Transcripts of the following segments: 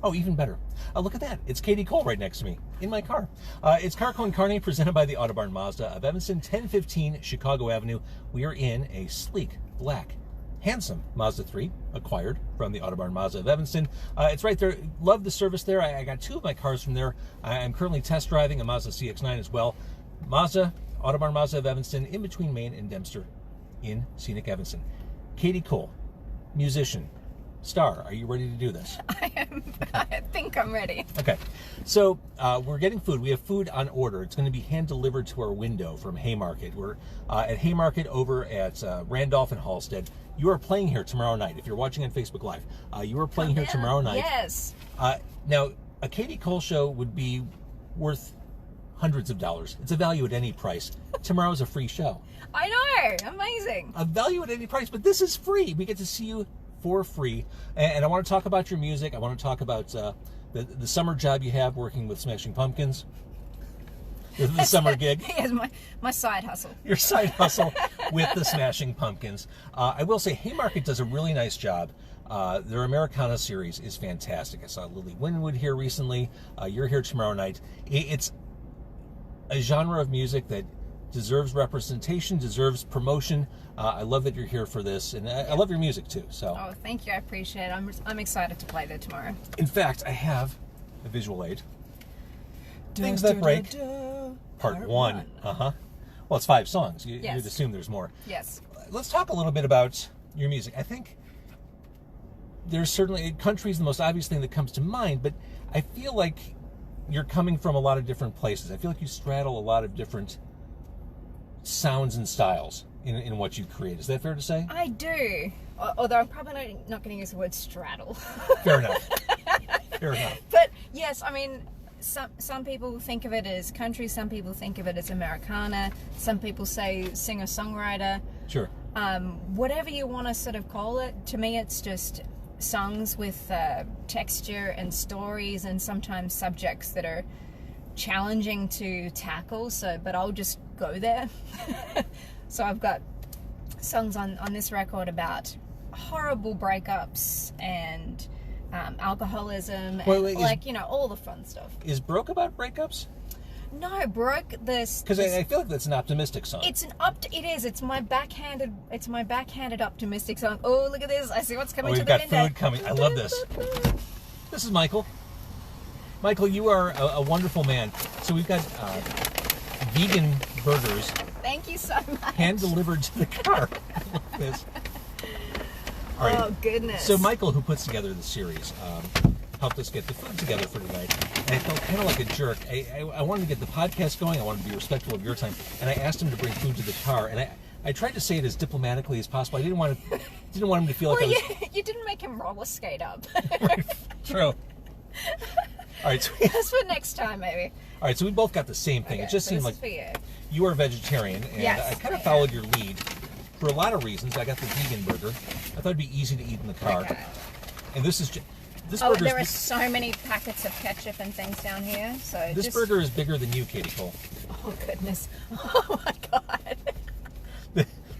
Oh, even better. Look at that. It's Katie Cole right next to me in my car. It's Car Con Carne presented by the Autobarn Mazda of Evanston, 1015 Chicago Avenue. We are in a sleek, black, handsome Mazda 3, acquired from the Autobarn Mazda of Evanston. It's right there. Love the service there. I got two of my cars from there. I'm currently test driving a Mazda CX-9 as well. Mazda, Autobarn Mazda of Evanston, in between Maine and Dempster in scenic Evanston. Katie Cole, musician, star, are you ready to do this? I am. I think I'm ready. Okay. So we're getting food. We have food on order. It's going to be hand delivered to our window from Haymarket. We're at Haymarket over at Randolph and Halstead. You are playing here tomorrow night. If you're watching on Facebook Live, you are playing here tomorrow night. Yes. Now, a Katie Cole show would be worth hundreds of dollars. It's a value at any price. Tomorrow's a free show. I know. Amazing. A value at any price, but this is free. We get to see you for free. And I want to talk about your music. I want to talk about the summer job you have working with Smashing Pumpkins. The summer gig. Yes, my side hustle. Your side hustle with the Smashing Pumpkins. I will say Haymarket does a really nice job. Their Americana series is fantastic. I saw Lily Winwood here recently. You're here tomorrow night. It's a genre of music that deserves representation, deserves promotion. I love that you're here for this, and I love your music too. So. Oh, thank you. I appreciate it. I'm excited to play there tomorrow. In fact, I have a visual aid. Things That Break, Part 1. Well, it's 5 songs. You'd assume there's more. Yes. Let's talk a little bit about your music. I think there's certainly, country's the most obvious thing that comes to mind, but I feel like you're coming from a lot of different places. I feel like you straddle a lot of different sounds and styles in what you create. Is that fair to say? I do. Although I'm probably not going to use the word straddle. Fair enough. Fair enough. But yes, I mean, some people think of it as country, some people think of it as Americana, some people say singer-songwriter. Sure. Whatever you want to sort of call it, to me it's just songs with texture and stories and sometimes subjects that are challenging to tackle, but I'll just go there. So I've got songs on this record about horrible breakups and alcoholism and all the fun stuff. Is Broke about breakups? No, Broke this because I feel like that's an optimistic song. It is. It's my backhanded optimistic song. Oh, look at this! I see what's coming to the window. We've got food coming. I love this. This is Michael. Michael, you are a wonderful man. So we've got vegan burgers. Thank you so much. Hand delivered to the car. Look this. All right. Oh goodness. So Michael, who puts together the series, helped us get the food together for tonight. And I felt kind of like a jerk. I wanted to get the podcast going. I wanted to be respectful of your time. And I asked him to bring food to the car. And I tried to say it as diplomatically as possible. I didn't want him to feel like I was... You didn't make him roller skate up. True. All right. So that's for next time, maybe. All right. So we both got the same thing. Okay, It just seemed like you are a vegetarian. And yes, I kind of followed your lead for a lot of reasons. I got the vegan burger. I thought it'd be easy to eat in the car. Okay. And this is... there are so many packets of ketchup and things down here. So this burger is bigger than you, Katie Cole. Oh goodness! Oh my God!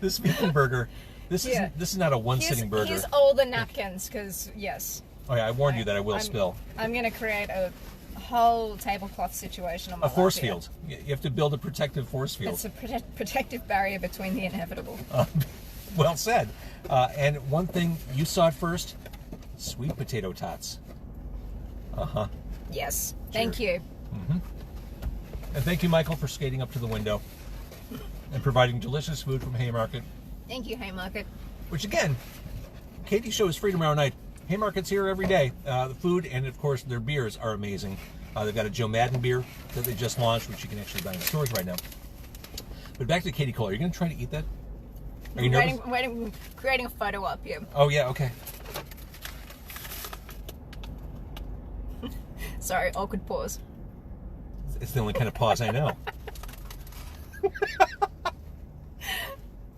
This vegan burger, this is not a one-sitting burger. Here's all the napkins, because yes. Oh yeah, I warned you that I will spill. I'm going to create a whole tablecloth situation on my A force field. You have to build a protective force field. It's a protective barrier between the inevitable. Well said. And one thing, you saw it first. Sweet potato tots. Yes. Thank you. Mm-hmm. And thank you, Michael, for skating up to the window and providing delicious food from Haymarket. Thank you, Haymarket. Which, again, Katie's show is free tomorrow night. Haymarket's here every day. The food and, of course, their beers are amazing. They've got a Joe Madden beer that they just launched, which you can actually buy in the stores right now. But back to Katie Cole. Are you going to try to eat that? Are you nervous? Creating a photo op here. Oh, yeah, okay. Sorry, awkward pause. It's the only kind of pause I know.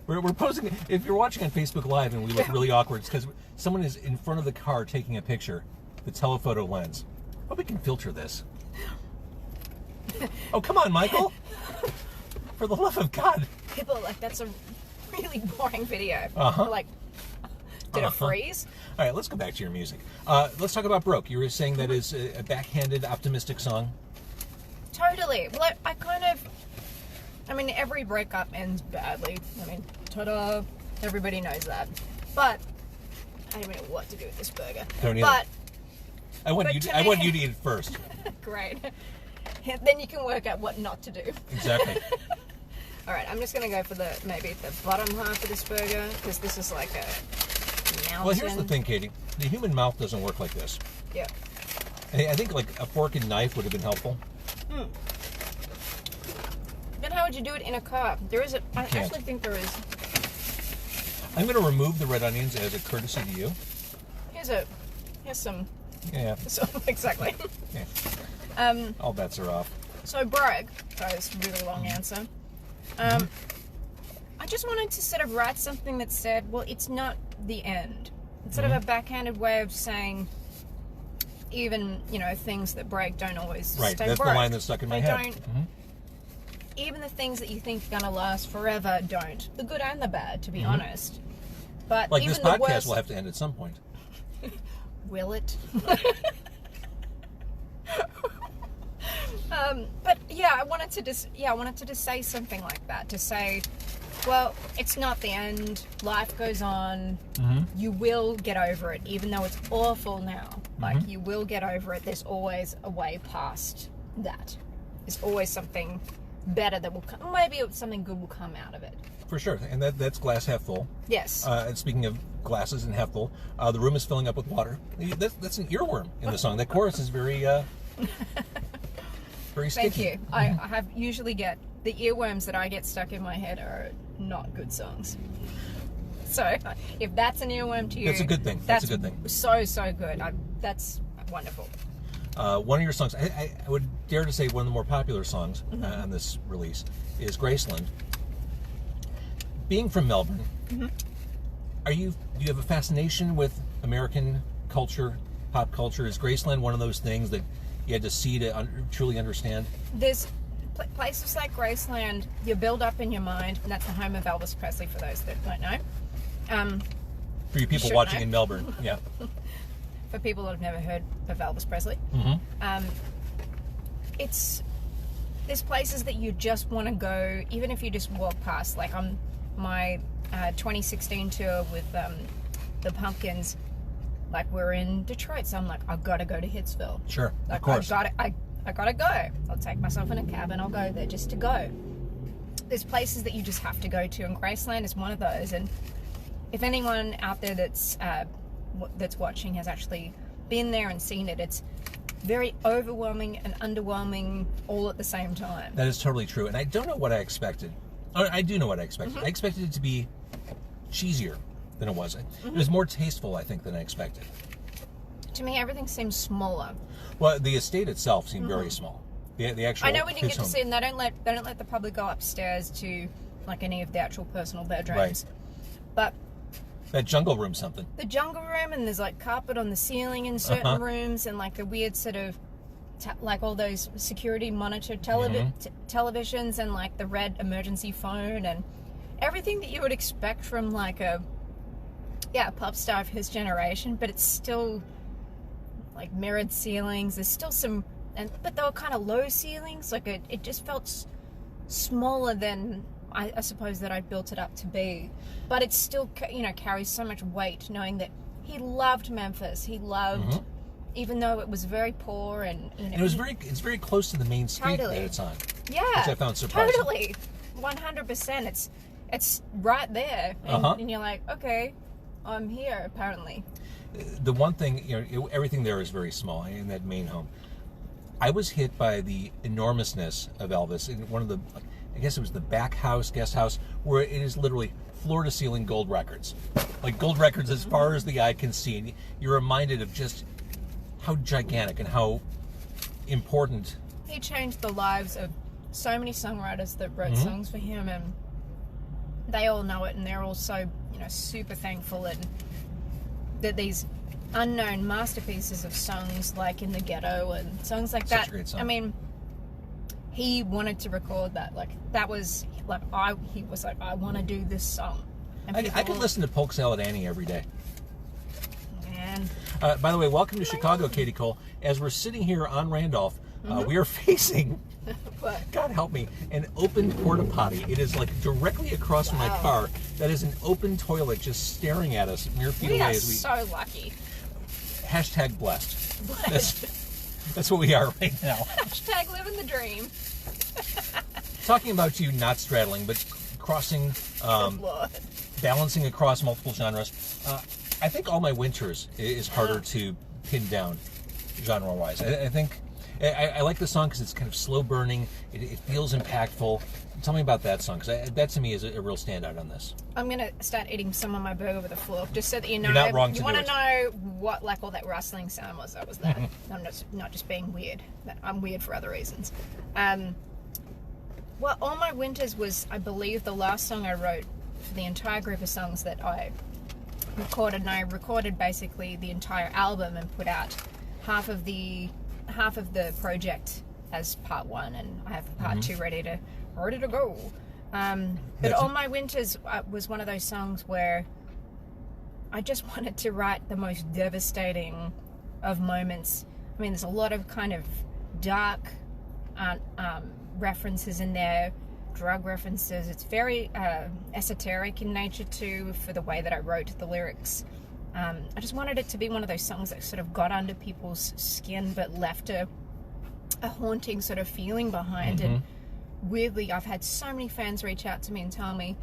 We're posing. If you're watching on Facebook Live and we look really awkward, it's because someone is in front of the car taking a picture. The telephoto lens. Well, we can filter this. Oh, come on, Michael. For the love of God. People are like, that's a really boring video. Uh-huh. Like, Did it freeze? All right, let's go back to your music. Let's talk about Broke. You were saying that is a backhanded, optimistic song. Totally. Well, I kind of... I mean, every breakup ends badly. I mean, ta-da. Everybody knows that. But I don't know what to do with this burger. Don't either. But I want you to eat it first. Great. Then you can work out what not to do. Exactly. All right, I'm just going to go for maybe the bottom half of this burger, because this is like a mountain. Well, here's the thing, Katie. The human mouth doesn't work like this. Yeah. I think like a fork and knife would have been helpful. Then how would you do it in a car? I actually think there is. I'm going to remove the red onions as a courtesy to you. Here's some. Yeah. Exactly. Yeah. All bets are off. So Broke, sorry, this really long answer. I just wanted to sort of write something that said, well, it's not the end. It's sort of a backhanded way of saying, even, things that break don't always stay Right, that's broke. the line that's stuck in my head. Even the things that you think are going to last forever don't. The good and the bad, to be honest. But like even this podcast the worst, will have to end at some point. Will it? But yeah, I wanted to just say something like that, to say, well, it's not the end. Life goes on. You will get over it, even though it's awful now. Like, you will get over it. There's always a way past that. There's always something better that will come. Maybe something good will come out of it. For sure, and that's glass half full. Yes. And speaking of glasses and half full, the room is filling up with water. That's an earworm in the song. That chorus is very, very sticky. Thank you. I usually get the earworms that I get stuck in my head are not good songs. So if that's an earworm to you, that's a good thing. That's a good thing. So good. That's wonderful. One of your songs, I would dare to say one of the more popular songs on this release is Graceland. Being from Melbourne, do you have a fascination with American culture, pop culture? Is Graceland one of those things that you had to see to truly understand? There's places like Graceland, you build up in your mind, and that's the home of Elvis Presley, for those that don't know. For you people watching in Melbourne, yeah. For people that have never heard of Elvis Presley. There's places that you just want to go, even if you just walk past. Like on my 2016 tour with the Pumpkins, like we're in Detroit, so I'm like, I've got to go to Hitsville. Sure, like, of course. I gotta go. I'll take myself in a cab and I'll go there just to go. There's places that you just have to go to, and Graceland is one of those. And if anyone out there that's watching has actually been there and seen it, it's very overwhelming and underwhelming all at the same time. That is totally true, and I don't know what I expected. I do know what I expected. I expected it to be cheesier than it was. It was more tasteful, I think, than I expected. To me, everything seems smaller. Well, the estate itself seemed very small. The actual. I know we didn't get to see it, and they don't let the public go upstairs to like any of the actual personal bedrooms. Right. But that jungle room, something. The jungle room, and there's like carpet on the ceiling in certain rooms, and like the weird sort of like all those security monitor televisions, and like the red emergency phone, and everything that you would expect from like a pop star of his generation. But it's still like mirrored ceilings. There's still some, but they were kind of low ceilings. Like it just felt smaller than I suppose that I built it up to be. But it still, carries so much weight, knowing that he loved Memphis. He loved, even though it was very poor and it's very close to the main street that it's on. Yeah, which I found surprising. Totally, 100%. It's right there, and you're like, okay, I'm here. Apparently, the one thing, everything there is very small in that main home. I was hit by the enormousness of Elvis in one of the, I guess it was the back house, guest house, where it is literally floor to ceiling gold records. Like gold records as far as the eye can see. And you're reminded of just how gigantic and how important. He changed the lives of so many songwriters that wrote songs for him, and they all know it, and they're all so, super thankful that these unknown masterpieces of songs like In the Ghetto and songs like that. Such a great song. I mean, he wanted to record that. Like, that was like, he was like, I want to do this song. And I could listen to Polk Salad Annie every day. again. By the way, welcome to Chicago, Katie Cole. As we're sitting here on Randolph, we are facing, What? God help me, an open porta-potty. It is like directly across from my car. That is an open toilet just staring at us mere feet away. We are as we so lucky. Hashtag blessed. That's what we are right now. Hashtag living the dream. Talking about you not straddling, but crossing, balancing across multiple genres. I think All My Winters is harder to pin down genre-wise. I think I like the song because it's kind of slow burning. It feels impactful. Tell me about that song, because that to me is a real standout on this. I'm going to start eating some of my burger with a fork, just so that you know. You're not wrong to you do want it. to know what like all that rustling sound was. That was that. I'm not just being weird. I'm weird for other reasons. Well, All My Winters was, I believe, the last song I wrote for the entire group of songs that I recorded, and I recorded basically the entire album and put out half of the project as part one, and I have part two ready to go. But All My Winters was one of those songs where I just wanted to write the most devastating of moments. I mean, there's a lot of kind of dark references in there, drug references. It's very esoteric in nature too, for the way that I wrote the lyrics. I just wanted it to be one of those songs that sort of got under people's skin but left a haunting sort of feeling behind. And weirdly, I've had so many fans reach out to me and tell me,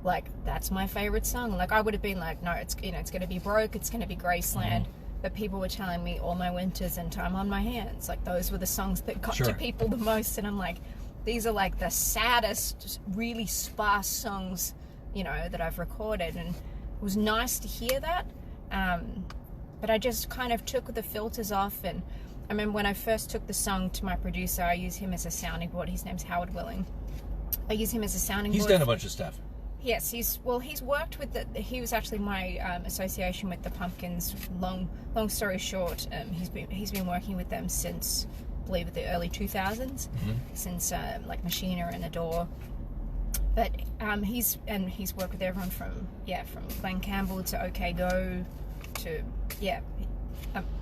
like, that's my favorite song. Like, I would have been like, no, it's going to be Broke, it's going to be Graceland. But people were telling me All My Winters and Time on My Hands. Like, those were the songs that got to people the most. And I'm like, these are like the saddest, really sparse songs, that I've recorded. And it was nice to hear that. But I just kind of took the filters off. And I remember when I first took the song to my producer, I used him as a sounding board. His name's Howard Willing. I use him as a sounding board. He's done a bunch of stuff. Yes, he's worked with he was actually my association with the Pumpkins. Long story short, he's been working with them since, I believe, the early 2000s, since like Machina and Adore. But he's worked with everyone from Glenn Campbell to OK Go to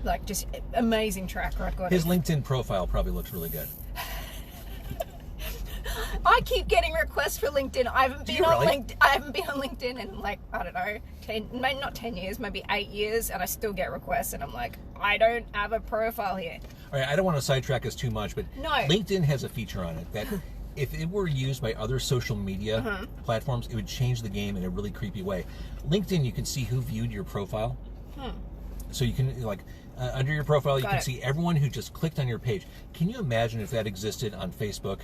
like just amazing track record. His LinkedIn profile probably looks really good. I keep getting requests for LinkedIn. I haven't been on LinkedIn in, like, I don't know, 10, maybe not 10 years, maybe 8 years, and I still get requests, and I'm like, I don't have a profile here. All right, I don't want to sidetrack us too much, but no. LinkedIn has a feature on it that if it were used by other social media platforms, it would change the game in a really creepy way. LinkedIn, you can see who viewed your profile. So you can, like, under your profile, you can see everyone who just clicked on your page. Can you imagine if that existed on Facebook,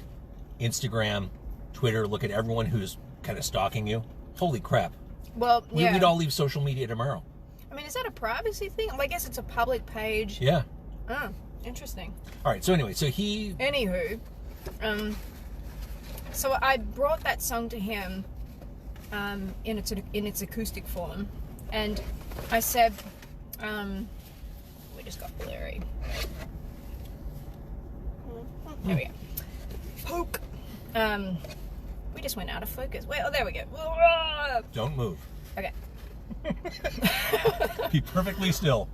Instagram, Twitter? Look at everyone who's kind of stalking you. Holy crap. Well, yeah. We'd all leave social media tomorrow. I mean, is that a privacy thing? Well, I guess it's a public page. Yeah. Oh, interesting. All right, so anyway, Anywho, so I brought that song to him in its acoustic form, and I said, we just got blurry. There we go. Poke. We just went out of focus. Wait, oh, there we go. don't move. Okay. Be perfectly still.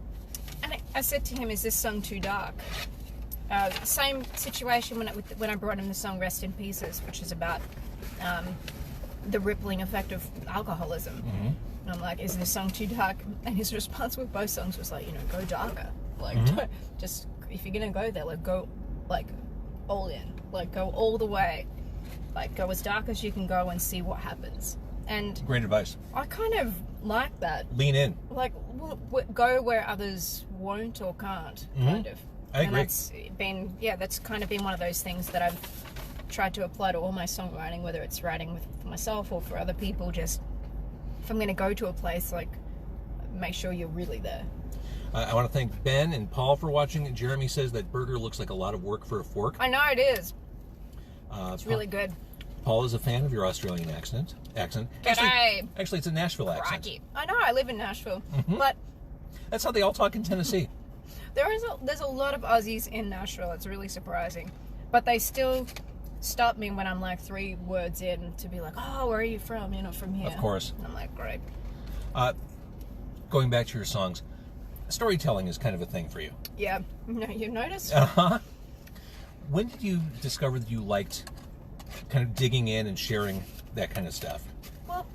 And I said to him, is this song too dark? Same situation when I brought him the song Rest in Pieces, which is about the rippling effect of alcoholism. And I'm like, is this song too dark? And his response with both songs was like, go darker. Like, just, if you're going to go there, like, go, like, all in. Like, go all the way. Like, go as dark as you can go and see what happens. And great advice. I kind of like that. Lean in. Like, go where others won't or can't, kind of. I agree. And that's kind of been one of those things that I've tried to apply to all my songwriting, whether it's writing for myself or for other people. Just, if I'm going to go to a place, like, make sure you're really there. I want to thank Ben and Paul for watching. Jeremy says that burger looks like a lot of work for a fork. I know it is. It's really good. Paul is a fan of your Australian accent. Actually, it's a Nashville accent. Rocky. I know. I live in Nashville, but that's how they all talk in Tennessee. There's a lot of Aussies in Nashville. It's really surprising, but they still stop me when I'm like 3 words in to be like, "Oh, where are you from? From here." Of course. And I'm like, great. Going back to your songs, storytelling is kind of a thing for you. Yeah. No, you noticed? Uh-huh. When did you discover that you liked kind of digging in and sharing that kind of stuff? Well,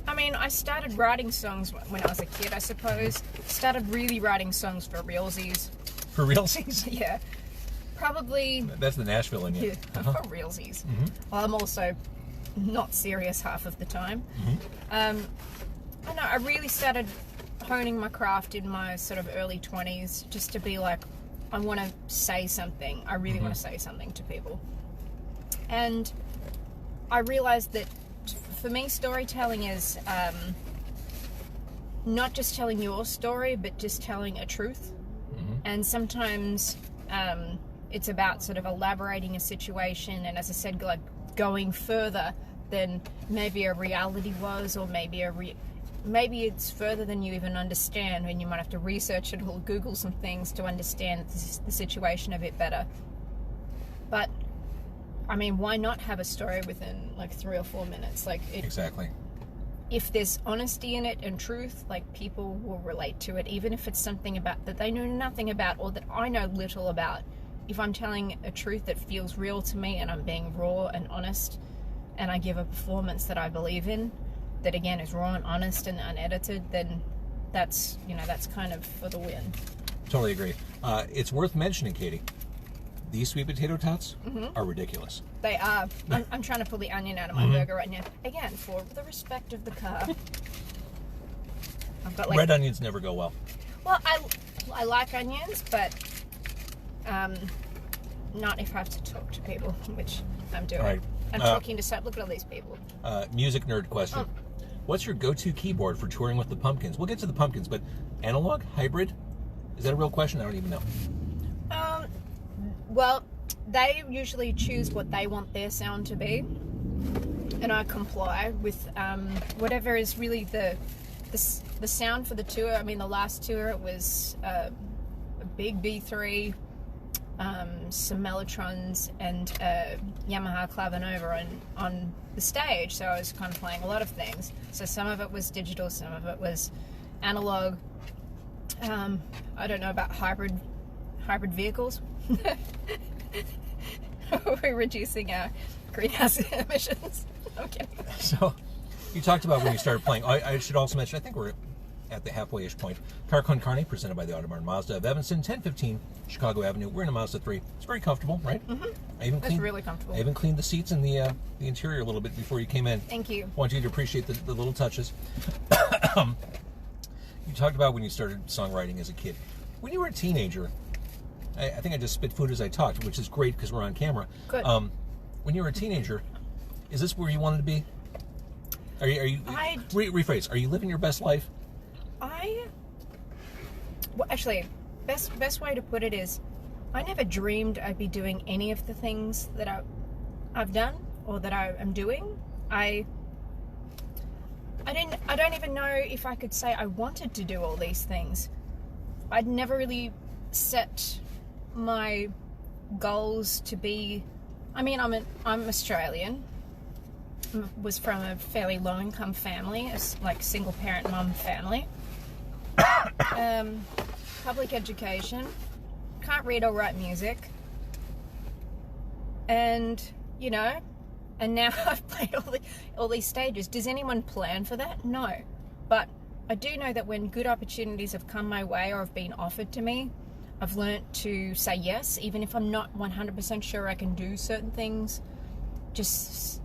I mean, I started writing songs when I was a kid, I suppose. Started really writing songs for realsies. For realsies? Yeah. Probably... That's the Nashville in you. Yeah, for realsies. Mm-hmm. Well, I'm also not serious half of the time. Mm-hmm. I know, I really started honing my craft in my sort of early 20s, just to be like, I want to say something. I really want to say something to people. And I realized that for me, storytelling is not just telling your story, but just telling a truth. And sometimes it's about sort of elaborating a situation, and as I said, like going further than maybe a reality was, or maybe maybe it's further than you even understand, and you might have to research it or Google some things to understand the situation a bit better. But I mean, why not have a story within like 3 or 4 minutes? Like Exactly. If there's honesty in it and truth, like people will relate to it, even if it's something about that they know nothing about or that I know little about. If I'm telling a truth that feels real to me and I'm being raw and honest, and I give a performance that I believe in, that again is raw and honest and unedited, then that's kind of for the win. Totally agree. It's worth mentioning, Katie, these sweet potato tots are ridiculous. They are. I'm trying to pull the onion out of my burger right now. Again, for the respect of the car. I've got like... Red onions never go well. Well, I like onions, but not if I have to talk to people, which I'm doing. All right. I'm talking to some... Look at all these people. Music nerd question. Oh. What's your go-to keyboard for touring with the Pumpkins? We'll get to the Pumpkins, but analog, hybrid? Is that a real question? I don't even know. Well, they usually choose what they want their sound to be, and I comply with whatever is really the sound for the tour. I mean, the last tour, it was a big B3, some Mellotrons, and Yamaha Clavinova on the stage, so I was kind of playing a lot of things. So some of it was digital, some of it was analog. I don't know about hybrid vehicles. We're reducing our greenhouse emissions. Okay. So, you talked about when you started playing. I should also mention, I think we're at the halfway-ish point. Car Con Carne, presented by the Audubon Mazda of Evanston, 1015 Chicago Avenue. We're in a Mazda 3. It's very comfortable, right? Mm-hmm. It's really comfortable. I even cleaned the seats and the interior a little bit before you came in. Thank you. I want you to appreciate the little touches. You talked about when you started songwriting as a kid. When you were a teenager, I think I just spit food as I talked, which is great because we're on camera. Good. When you were a teenager, is this where you wanted to be? Are you? Rephrase. Are you living your best life? Well, actually, best way to put it is, I never dreamed I'd be doing any of the things that I've done or that I am doing. I don't even know if I could say I wanted to do all these things. I'd never really set my goals to be... I mean, I'm Australian. Was from a fairly low-income family, like single-parent mum family. Public education. Can't read or write music. And, and now I've played all these stages. Does anyone plan for that? No. But I do know that when good opportunities have come my way or have been offered to me, I've learnt to say yes, even if I'm not 100% sure I can do certain things. Just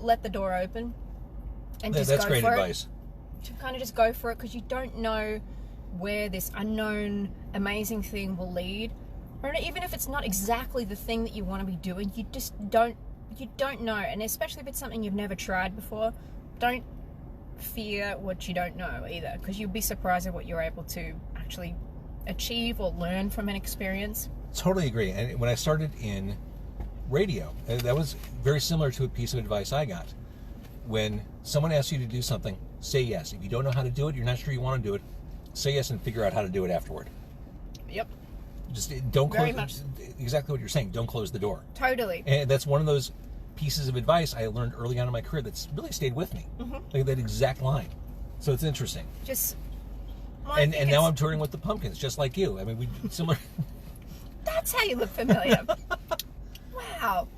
let the door open and just that's go great for advice. it. To kind of just go for it, because you don't know where this unknown amazing thing will lead. Or even if it's not exactly the thing that you want to be doing, you just don't know. And especially if it's something you've never tried before, don't fear what you don't know either, because you'll be surprised at what you're able to actually achieve or learn from an experience. Totally agree. And when I started in radio, that was very similar to a piece of advice I got. When someone asks you to do something, say yes. If you don't know how to do it, you're not sure you want to do it, say yes and figure out how to do it afterward. Yep. Just don't close. Very much. Exactly what you're saying. Don't close the door. Totally. And that's one of those pieces of advice I learned early on in my career that's really stayed with me. Like that exact line. So it's interesting. Just And now I'm touring with the Pumpkins, just like you. I mean, we similar. That's how you look familiar. Wow.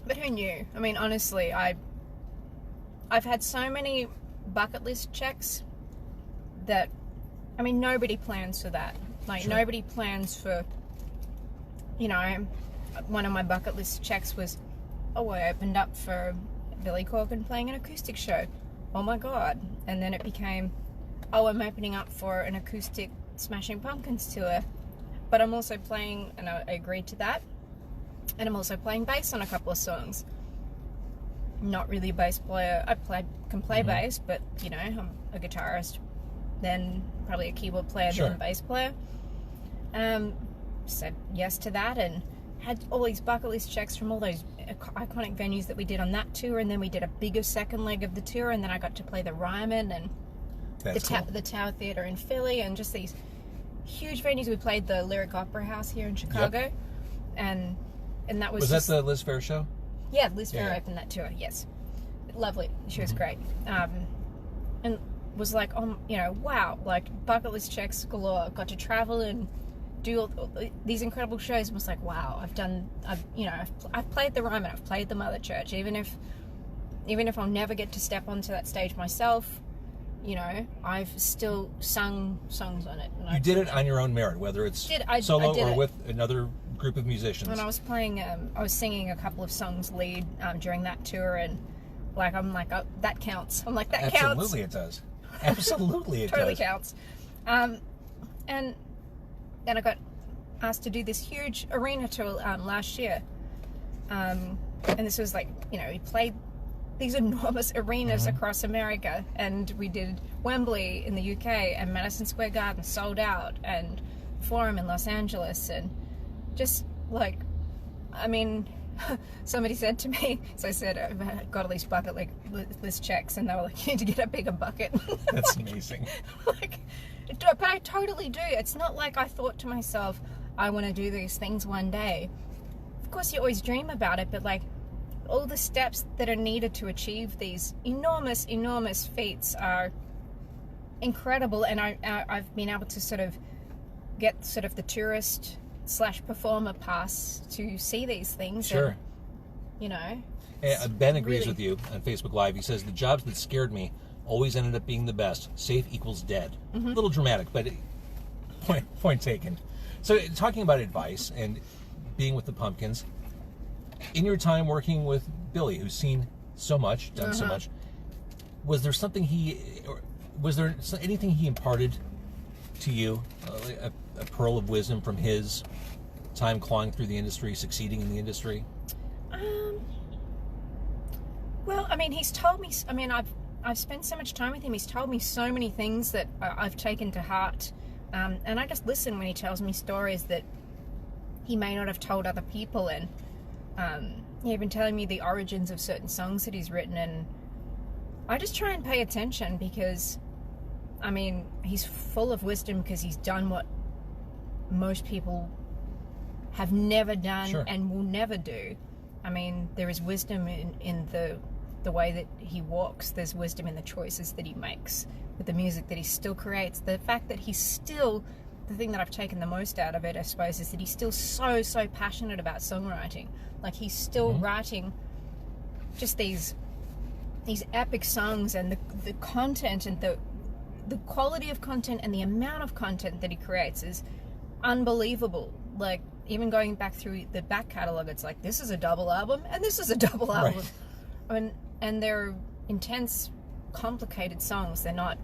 But who knew? I mean, honestly, I've had so many bucket list checks that, I mean, nobody plans for that. Like, Sure. nobody plans for, you know, one of my bucket list checks was, oh, I opened up for Billy Corgan playing an acoustic show. Oh my God. And then it became, oh, I'm opening up for an acoustic Smashing Pumpkins tour. But I'm also playing, and I agreed to that, and I'm also playing bass on a couple of songs. Not really a bass player. I can play bass, but, you know, I'm a guitarist, then probably a keyboard player, Sure. then a bass player. Said yes to that, and had all these bucket list checks from all those iconic venues that we did on that tour, and then we did a bigger second leg of the tour, and then I got to play the Ryman and the Tower Theatre in Philly, and just these huge venues. We played the Lyric Opera House here in Chicago, and that was that the Liz Fair show? Yeah, Liz Fair opened that tour. Yes, lovely. She was great, and was like, you know, wow, like bucket list checks galore. Got to travel and do all these incredible shows. Was like, wow, I've played the Ryman, I've played the Mother Church. Even if I'll never get to step onto that stage myself, you know, I've still sung songs on it. And You did it on your own merit, whether it's solo or with another group of musicians. When I was playing, I was singing a couple of songs lead during that tour, and like I'm like, oh, that counts. I'm like, that counts. Absolutely, it does. Absolutely, it totally does. counts. And then I got asked to do this huge arena tour last year, and this was like, you know, we played these enormous arenas across America, and we did Wembley in the UK and Madison Square Garden sold out, and Forum in Los Angeles, and just like, I mean, somebody said to me, so I said, I've got all these bucket list checks, and they were like, you need to get a bigger bucket. That's amazing. Like, but I totally do. It's not like I thought to myself, I want to do these things one day. Of course, you always dream about it, but like, all the steps that are needed to achieve these enormous, enormous feats are incredible, and I've been able to sort of get sort of the tourist / performer pass to see these things. Sure. And, you know. Ben agrees with you on Facebook Live. He says, the jobs that scared me always ended up being the best. Safe equals dead. A little dramatic, but point taken. So talking about advice and being with the Pumpkins, in your time working with Billy, who's seen so much, done so much, was there anything he imparted to you, a pearl of wisdom from his time clawing through the industry, succeeding in the industry? Well, I mean, he's told me, I mean, I've spent so much time with him. He's told me so many things that I've taken to heart, and I just listen when he tells me stories that he may not have told other people, and he's been telling me the origins of certain songs that he's written, and I just try and pay attention because, I mean, he's full of wisdom because he's done what most people have never done and will never do. I mean, there is wisdom in the way that he walks. There's wisdom in the choices that he makes with the music that he still creates. The fact that he's still, the thing that I've taken the most out of it, I suppose, is that he's still so passionate about songwriting. Like, he's still writing just these epic songs, and the content and the quality of content and the amount of content that he creates is unbelievable. Like, even going back through the back catalogue, it's like, this is a double album and this is a double album. And they're intense, complicated songs. They're not,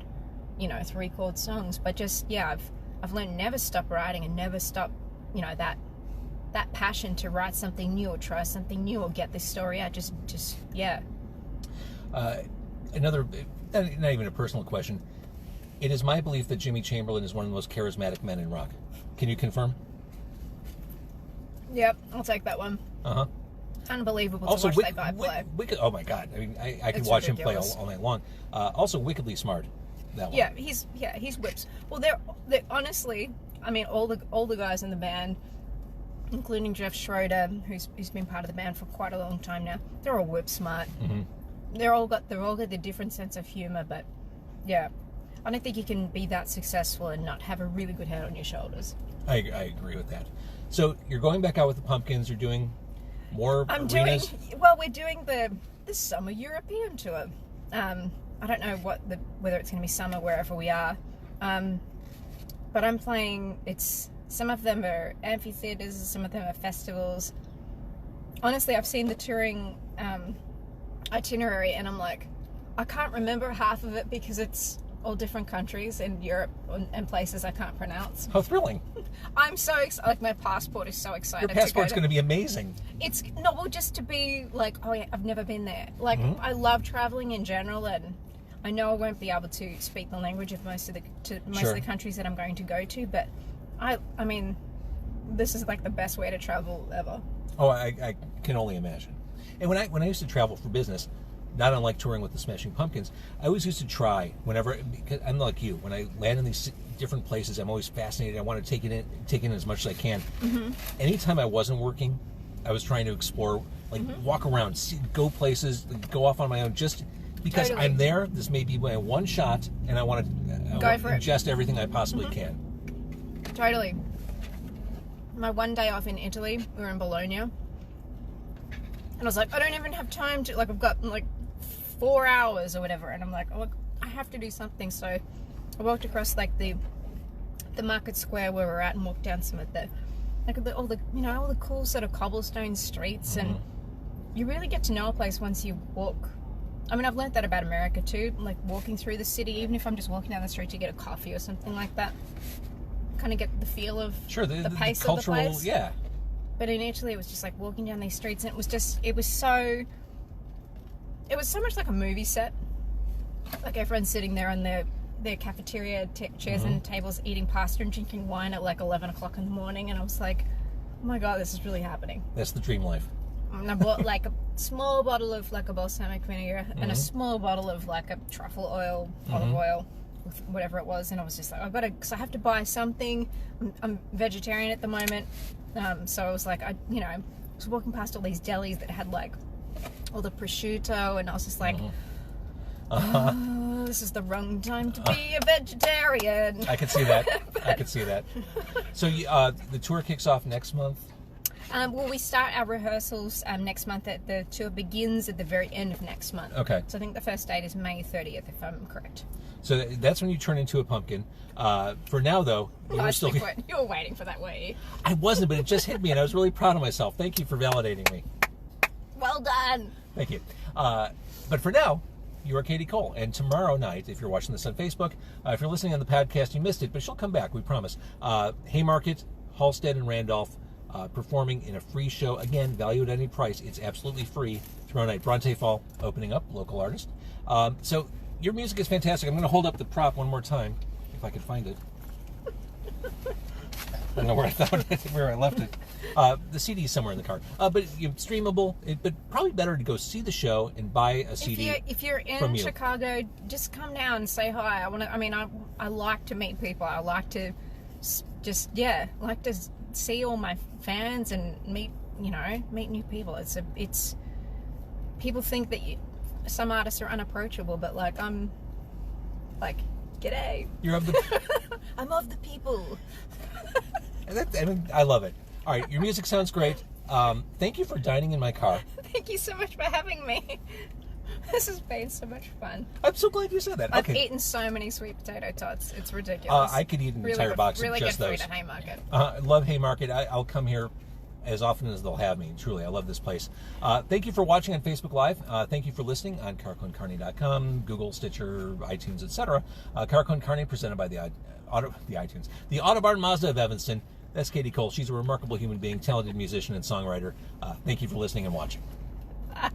you know, 3-chord songs, but just, yeah, I've learned never stop writing and never stop, you know, that passion to write something new or try something new or get this story out. Just yeah. Another, not even a personal question. It is my belief that Jimmy Chamberlin is one of the most charismatic men in rock. Can you confirm? Yep, I'll take that one. Unbelievable also, to watch that guy play. Oh my God! I mean, I could watch ridiculous. Him play all night long. Also, wickedly smart. That one. Yeah, he's whips. Well, they're honestly, I mean, all the guys in the band, including Jeff Schroeder, who's been part of the band for quite a long time now. They're all whip smart. They're all got their different sense of humor, but yeah, I don't think you can be that successful and not have a really good head on your shoulders. I agree with that. So you're going back out with the pumpkins. You're doing more arenas? We're doing the summer European tour. I don't know whether it's going to be summer wherever we are. But I'm playing, some of them are amphitheaters, some of them are festivals. Honestly, I've seen the touring itinerary and I'm like, I can't remember half of it because it's all different countries in Europe and places I can't pronounce. How thrilling. I'm so excited. Like, my passport is so excited. Your passport's going to be amazing. It's not, well, just to be like, oh yeah, I've never been there. Like, I love traveling in general, and I know I won't be able to speak the language of most of the countries that I'm going to go to, but I mean, this is like the best way to travel ever. Oh, I can only imagine. And when I used to travel for business, not unlike touring with the Smashing Pumpkins, I always used to try whenever, because I'm like you, when I land in these different places, I'm always fascinated. I want to take in as much as I can. Anytime I wasn't working, I was trying to explore, like walk around, go places, go off on my own, just because I'm there. This may be my one shot, and I want to ingest everything I possibly can. Totally. My one day off in Italy, we were in Bologna, and I was like, I don't even have time to, like, I've got like 4 hours or whatever, and I'm like, oh, look, I have to do something. So I walked across like the market square where we're at and walked down some of all the cool sort of cobblestone streets, and you really get to know a place once you walk. I mean, I've learned that about America too, like walking through the city, even if I'm just walking down the street to get a coffee or something like that, kind of get the feel of the pace the cultural, of the place. Yeah. But in Italy, it was just like walking down these streets, and it was so much like a movie set. Like, everyone's sitting there on their cafeteria chairs and tables, eating pasta and drinking wine at like 11 o'clock in the morning, and I was like, oh my god, this is really happening. That's the dream life. And I bought like a small bottle of like a balsamic vinegar and a small bottle of like a truffle oil, olive oil, whatever it was, and I was just like, because I have to buy something. I'm vegetarian at the moment, so I was like, I was walking past all these delis that had like all the prosciutto, and I was just like, oh, this is the wrong time to be a vegetarian. I could see that. I could see that. So the tour kicks off next month. Well, we start our rehearsals next month. The tour begins at the very end of next month. Okay. So I think the first date is May 30th, if I'm correct. So that's when you turn into a pumpkin. For now, though, you were waiting for that, weren't you? I wasn't, but it just hit me, and I was really proud of myself. Thank you for validating me. Well done. Thank you. But for now, you are Katie Cole. And tomorrow night, if you're watching this on Facebook, if you're listening on the podcast, you missed it, but she'll come back, we promise. Haymarket, Halstead, and Randolph. Performing in a free show, again, valued at any price. It's absolutely free tomorrow night. Bronte Fall opening up, local artist. So your music is fantastic. I'm going to hold up the prop one more time, if I can find it. I don't know where I found it, where I left it. The CD is somewhere in the car, but streamable. But probably better to go see the show and buy a CD. If you're in Chicago, just come down and say hi. I like to meet people. I like to see all my fans and meet new people. It's people think that some artists are unapproachable, but like, I'm like, g'day. You're of the I'm of the people. I love it. All right, your music sounds great. Thank you for dining in my car. Thank you so much for having me. This has been so much fun. I'm so glad you said that. I've eaten so many sweet potato tots. It's ridiculous. I could eat an entire box of just those. Really good food at Haymarket. I love Haymarket. I'll come here as often as they'll have me. Truly, I love this place. Thank you for watching on Facebook Live. Thank you for listening on carconcarney.com, Google, Stitcher, iTunes, etc. Carcon Carney, presented by the Autobarn Mazda of Evanston. That's Katie Cole. She's a remarkable human being, talented musician and songwriter. Thank you for listening and watching. Bye.